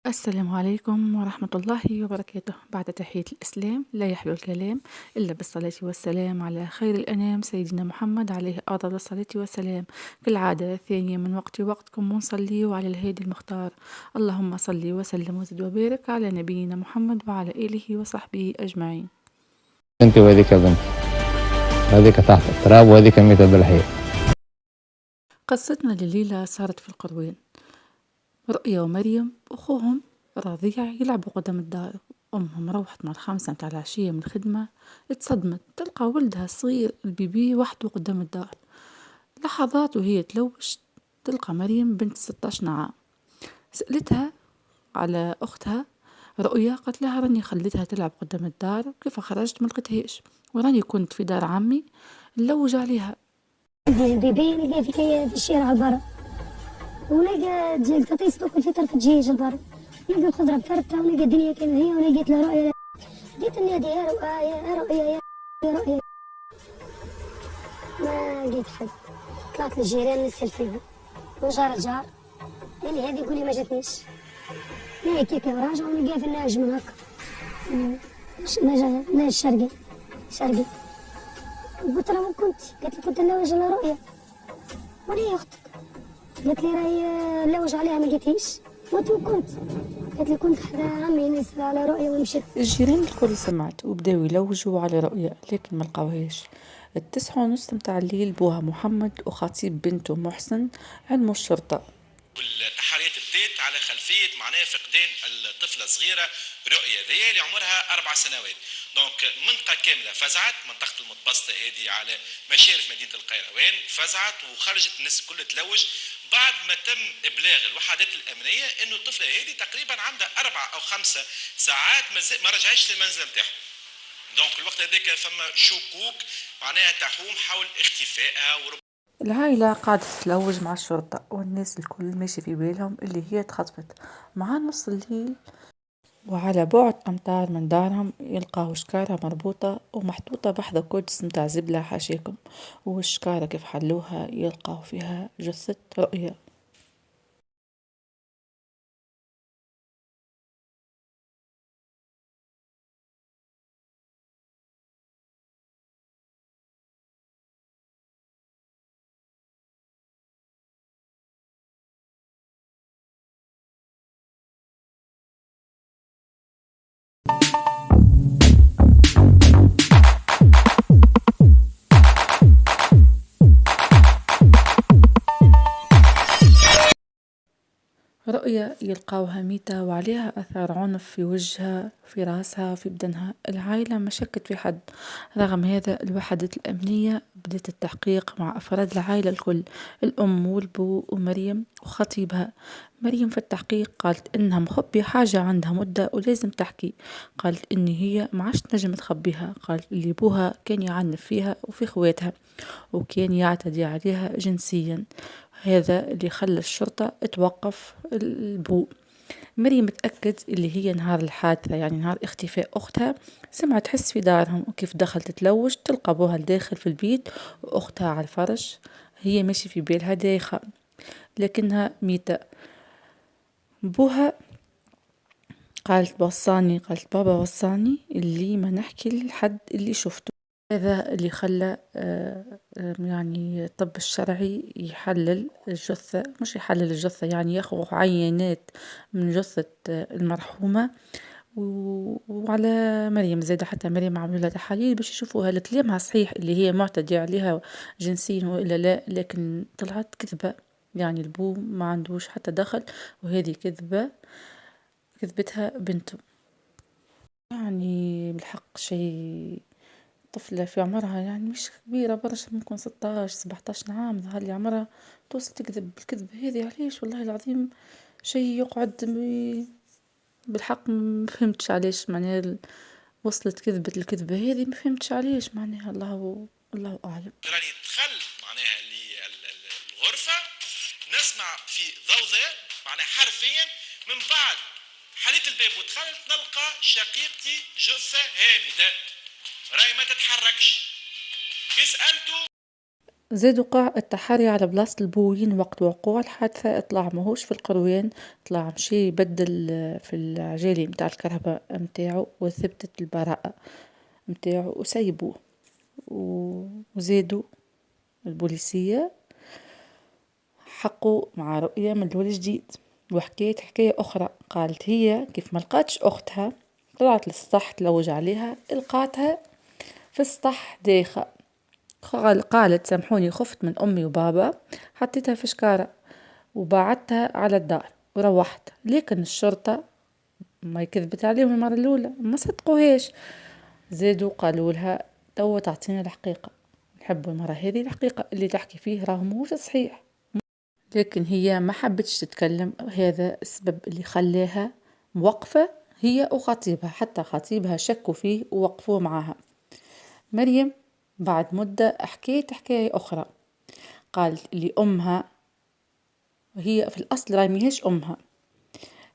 السلام عليكم ورحمة الله وبركاته. بعد تحية الإسلام لا يحلو الكلام إلا بالصلاة والسلام على خير الأنام سيدنا محمد عليه أفضل الصلاة والسلام. كالعادة ثانية من وقتكم ونصلي على الهادي المختار. اللهم صل وسلم وزد وبارك على نبينا محمد وعلى آله وصحبه أجمعين. انت وهذيك بنت، هذيك تحت التراب وهذيك ميتة بالحياة. قصتنا لليلة صارت في القروين. رؤيا ومريم أخوهم رضيع يلعبوا قدام الدار. أمهم روحت مع الخمسة متاع العشية من الخدمة، اتصدمت تلقى ولدها الصغير البيبي وحده قدام الدار. لحظات وهي تلوش تلقى مريم بنت 16 عام. سألتها على أختها رؤيا، قالت لها راني خليتها تلعب قدام الدار، كيف خرجت ملقتهاش، وراني كنت في دار عمي نلوج عليها. البيبي نلقاه في الشارع برا، ونلقى ديال تطيس تاكل في طرف الدجاج برا، نلقى الخضرة بكرتها، ونلقى الدنيا كاملة هي، ولقيت له رؤيا. بديت ننادي يا رؤيا يا رؤيا يا رؤيا، ما لقيت حد. طلعت للجيران نسأل فيهم، وجار الجار قال لي هذه قولي ما جاتنيش. لا كيكا وراجع ونلقاها في النهج من هكا، نهج شرقي. قلت لها وين كنت؟ قالت لي كنت نلوج على رؤيا. وين هي اختك؟ قالت لي راهي نلوج عليها ما لقيتهاش. وين كنت؟ قالت لي كنت حدا عمي نسأل على رؤيا ومشيت. الجيران الكل سمعت وبداو يلوجوا على رؤيا لكن ما لقاوهاش. 9:30 متاع الليل بوها محمد وخطيب بنته محسن علموا الشرطة. والتحريات بدات على خلفيه معناها فقدان الطفله الصغيره رؤيا ذي اللي عمرها 4 سنوات. دونك منطقه كامله فزعت، منطقه المتبسطه هذه على مشارف مدينه القيروان فزعت وخرجت الناس الكل تلوج بعد ما تم ابلاغ الوحدات الامنيه انه الطفله هذه تقريبا عندها 4 أو 5 ساعات ما رجعتش للمنزل نتاعها. دونك الوقت هذاك فما شكوك معناها تحوم حول اختفائها. العائلة قاعدة تتلوج مع الشرطة والناس الكل ماشي في بالهم اللي هي اتخطفت. مع نص الليل وعلى بعد أمتار من دارهم يلقاو شكارة مربوطة ومحطوطة بحذا كدس متاع زبلة حاشاكم، والشكارة كيف حلوها يلقاو فيها جثة رؤيا. رؤيا يلقاوها ميتة وعليها أثر عنف في وجهها في راسها في بدنها. العائلة ما شكت في حد. رغم هذا الوحدات الأمنية بدأت التحقيق مع أفراد العائلة الكل، الأم والبو ومريم وخطيبها. مريم في التحقيق قالت إنها مخبية حاجة عندها مدة ولازم تحكي. قالت إن هي ما عادش تنجم تخبيها. قالت اللي بوها كان يعنف فيها وفي خواتها وكان يعتدي عليها جنسيا. هذا اللي خلى الشرطة توقف البو. مريم متأكد اللي هي نهار الحادثة يعني نهار اختفاء أختها سمعت تحس في دارهم وكيف دخلت تلوج تلقى بوها الداخل في البيت وأختها على الفرش. هي ماشي في بالها دايخة لكنها ميتة. بوها قالت بابا وصاني اللي ما نحكي لحد اللي شفته. هذا اللي خلى يعني الطب الشرعي يحلل الجثة، مش يحلل الجثة يعني ياخذ عينات من جثة المرحومة وعلى مريم زادة. حتى مريم عملوا لها تحاليل باش يشوفوا هل كلامها صحيح اللي هي معتدي عليها جنسيا وإلا لا، لكن طلعت كذبة. يعني البو ما عندوش حتى دخل وهذه كذبتها بنته. يعني بالحق شيء، طفلة في عمرها يعني مش كبيرة برشا، ممكن 16 17 عام، ظهر لي عمرها توصل تكذب بالكذبة هذه. علاش والله العظيم شيء يقعد بالحق ما فهمتش علاش معناها وصلت كذبة الكذبة هذه، ما فهمتش علاش معناها. الله أعلم. راني دخلت معناها للغرفة نسمع في ضوضاء معناها حرفيا، من بعد حليت الباب ودخلت نلقى شقيقتي جثة هامدة راهي ما تتحركش. كي سألته زاد وقع التحري على بلاصة البوين وقت وقوع الحادثة، طلع ماهوش في القروان، طلع مشي يبدل في العجالي متاع الكهرباء متاعو وثبتت البراءة متاعو وسيبوه. وزادوا البوليسية حقوا مع رؤية من الأول جديد، وحكيت حكاية أخرى. قالت هي كيف ما لقاتش أختها طلعت للسطح تلوج عليها، لقاتها في السطح دايخة. قالت سامحوني خفت من أمي وبابا حطيتها في شكارة وبعدتها على الدار وروحت، لكن الشرطة ما كذبت عليهم المرة الأولى ما صدقوهاش، زادوا قالوا لها توا تعطينا الحقيقة، نحب المرة هذه الحقيقة اللي تحكي فيه راهو مش صحيح. لكن هي ما حبتش تتكلم، هذا السبب اللي خلاها موقفة هي وخطيبها، حتى خطيبها شكوا فيه ووقفوه معها. مريم بعد مدة حكيت حكاية أخرى، قالت اللي أمها هي في الأصل راهي ماهيش أمها،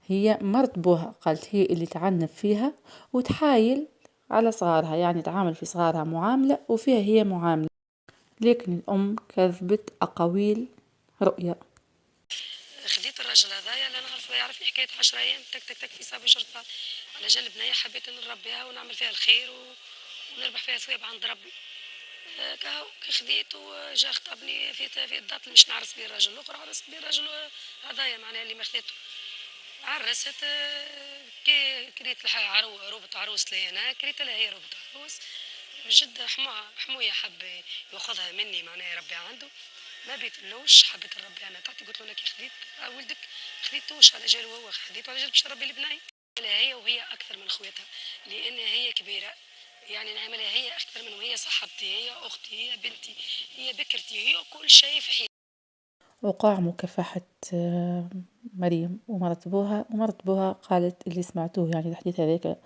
هي مرت بوها، قالت هي اللي تعنف فيها وتحايل على صغارها، يعني تعامل في صغارها معاملة وفيها هي معاملة، لكن الأم كذبت أقاويل رؤية. خديت الراجل هذايا اللي نعرف يعرفني حكايه 10 ايام تك تك تك في صابي شرطه على جال بنيه، حبيت نربيها ونعمل فيها الخير ونربح فيها ثواب عند ربي. كهو كي خديت وجا خطبني في الدات اللي مش نعرس بيه الراجل الاخر، عرست بيه الراجل هذايا معناها اللي ما خديته. عرست كي كريت لها روبة عروس لي انا، كريت لها هي روبة عروس جد حموية حب ياخذها مني معناها يربي عنده، ما بيتلوش حبيت نربي انا تعطي قلت له لك خديت ولدك خديتوش على جاله هو خديته على جال باش نربي البناي. هي وهي اكثر من خواتها لان هي كبيره، يعني نعملها هي اكثر من وهي صاحبتي، هي اختي، هي بنتي، هي بكرتي، هي كل شيء في حياتي. وقع مكافحة مريم ومرت بوها قالت اللي سمعتوه، يعني الحديث هذاك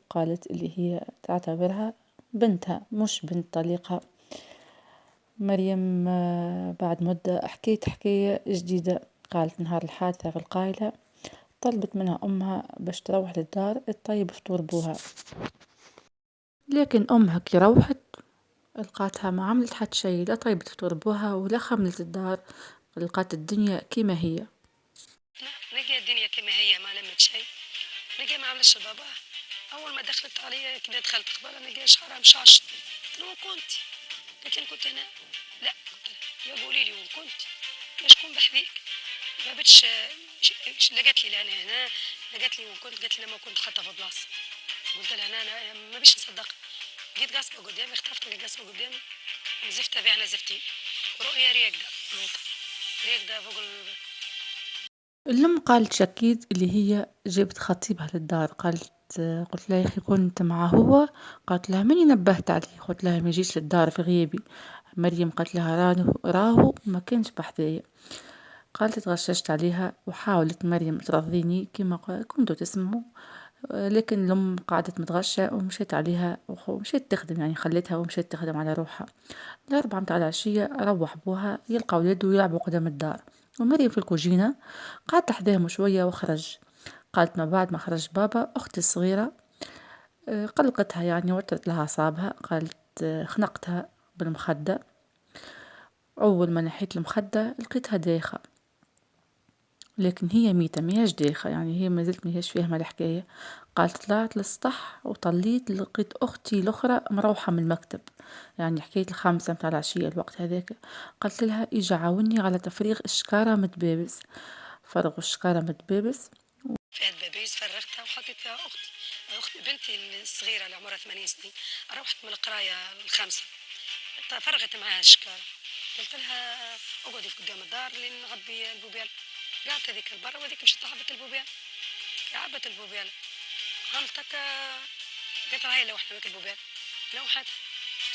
قالت اللي هي تعتبرها بنتها مش بنت طليقها. مريم بعد مدة حكيت حكاية جديدة، قالت نهار الحادثة في القايلة طلبت منها أمها باش تروح للدار تطيب فطور بوها، لكن أمها كي روحت لقاتها ما عملت حتى شي، لا طيبت فطور بوها ولا خملت الدار، لقات الدنيا كيما هي. نلقى الدنيا كما هي ما لمت شيء، نلقى ما عملش بابا. اول ما دخلت عليا كده دخلت قبل نلقى شعرها مشعش، قلت له وين كنت؟ قالت لي كنت هنا. لا قلت لها يا قولي لي وين كنت؟ لا شكون بحذيك؟ ما بتش لقت لي انا هنا، لقت لي وين كنت؟ قالت لي لما كنت حتى في بلاصه. قلت لها انا ما بيش نصدق، لقيت قصبه قدامي، اختفت لقيت قصبه قدامي نزفت بها نزفتي ورؤيا ريقده فوق الأم قالت شكيت اللي هي جابت خطيبها للدار، قلت لها يا أخي كنت معه هو، قالت لها ماني نبهت عليه، قلت لها ما يجيش للدار في غيابي. مريم قالت لها راهو ما كانش بحذايا. قالت تغششت عليها وحاولت مريم ترضيني كما كنتوا تسمعوا، لكن الأم قعدت متغشة ومشيت عليها ومشيت تخدم، يعني خليتها ومشيت تخدم على روحها. الأربعة متاع العشية روح بوها يلقى ولاده يلعبوا قدام الدار، ومريم في الكوجينة قعدت حداهم شوية وخرج. قالت ما بعد ما خرج بابا أختي الصغيرة قلقتها يعني وترت لها أعصابها، قالت خنقتها بالمخدة. أول ما نحيت المخدة لقيتها دايخة، لكن هي ميتة ميهاش دايخة، يعني هي ما زلت ميهاش فاهمة الحكاية. قالت طلعت للسطح وطليت لقيت أختي الأخرى مروحة من المكتب، يعني حكاية 5 متاع العشية الوقت هذاك. قلت لها إجا عاوني على تفريغ الشكارة متبابس، فرغوا الشكارة متبابس فيها الدبابيس، فرغتها وحطيت فيها اختي بنتي الصغيره اللي عمرها 8 سنين، روحت من القرايه الخامسه فرغت معاها الشكاره، قلت لها اقعدي في قدام الدار لين نعبي البوبيل. قعدت هذيك البرا وهذيك مشيت عبت البوبيل، عبت البوبيل عملتك قلت لها هاي لوحنا لك البوبيل، لوحت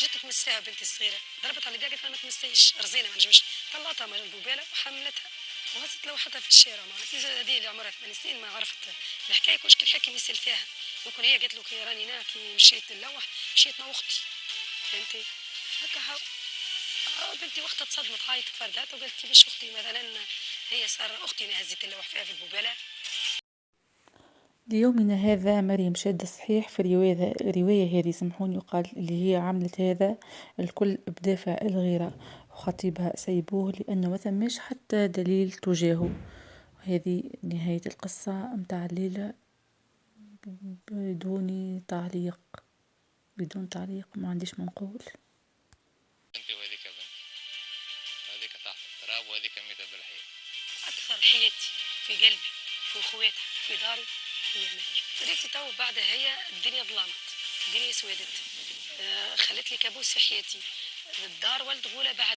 جيت تمسيها بنتي الصغيره ضربت على قالت ما تمسيش رزينه ما نجمش، طلعتها من البوبيله وحملتها وهزت لوحتها في الشارع. معناتها هذه اللي عمرها 8 سنين ما عرفت الحكايه كلش كي الحكي يسال فيها، يكون هي قالت له كي راني هنا كي مشيت نلوح مشيت مع اختي فهمتي هكا هاو. بنتي وقتها تصدمت عيطت فردات وقالت كيفاش اختي مثلا هي صار اختي انا هزيت اللوح فيها في البوباله. ليومنا هذا مريم شاد صحيح في الرواية هذه، سمحوني يقال اللي هي عملت هذا الكل بدافع الغيرة، وخطيبها سيبوه لأنه ما ثماش حتى دليل تجاهه. هذه نهاية القصة متاع الليلة، بدون تعليق. بدون تعليق، ما عنديش ما نقول. انت وهذيك بنت، هذيك تحت التراب وهذيك ميتة بالحياة. أكثر حياتي في قلبي، في خواتها، في داري، هي مريم. ريتي تو بعدها هي الدنيا ظلمت، الدنيا سودت، خلت لي كابوس في حياتي. الدار ولد غولة بعد